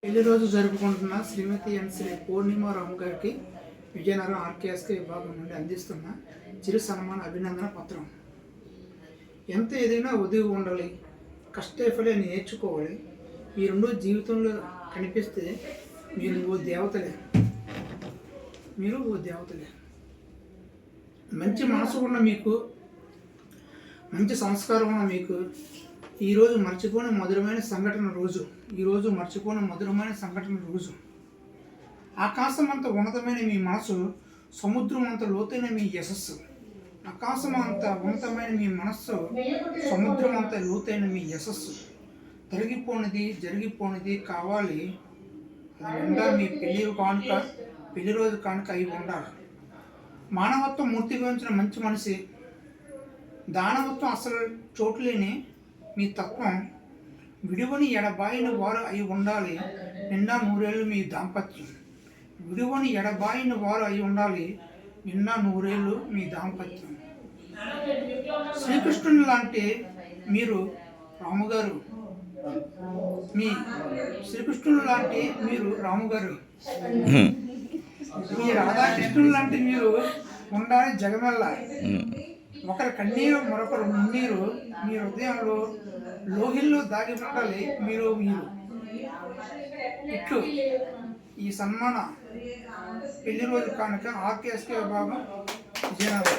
పెళ్లి రోజు జరుపుకుంటున్న శ్రీమతి ఎన్ శ్రీ పూర్ణిమ రామ్ గారికి విజయనగరం ఆర్కేఎస్కే విభాగం నుండి అందిస్తున్న చిరు సన్మాన అభినందన పత్రం. ఎంత ఏదైనా ఒదిగి ఉండాలి, కష్టఫలే నేర్చుకోవాలి. ఈ రెండు జీవితంలో కనిపిస్తే మీరు ఓ దేవతలే. మంచి మనసు ఉన్న మీకు, మంచి సంస్కారం ఉన్న మీకు ఈరోజు మర్చిపోని మధురమైన సంఘటన రోజు. ఆకాశం అంత ఉన్నతమైన మీ మనసు, సముద్రం అంత లోతైన మీ యశస్సు. ఆకాశం అంత ఉన్నతమైన మీ మనస్సు, సముద్రం అంత లోతైన మీ యశస్సు. జరిగిపోనిది కావాలి. అది నిండా మీ పెళ్లి రోజు కానుక అయి ఉండాలి. మానవత్వం మూర్తిగా మంచి మనిషి, దానవత్వం అసలు చోటులేని మీ తత్వం. విడువని ఎడబాయిన వారు అయి ఉండాలి. నిండా నూరేళ్ళు మీ దాంపత్యం. శ్రీకృష్ణుని లాంటి మీరు రాముగారు, మీ రాధాకృష్ణుని లాంటి మీరు ఉండాలి జగమెల్లా. ఒకరి కన్నీరు మరొకరు మున్నీరు, మీ హృదయంలో లోహిల్లో దాగి ఉండాలి మీరు. ఇట్లు ఈ సన్మాన పెళ్లి రోజు కానుక ఆర్కేఎస్కే విభాగం విజయనగరం.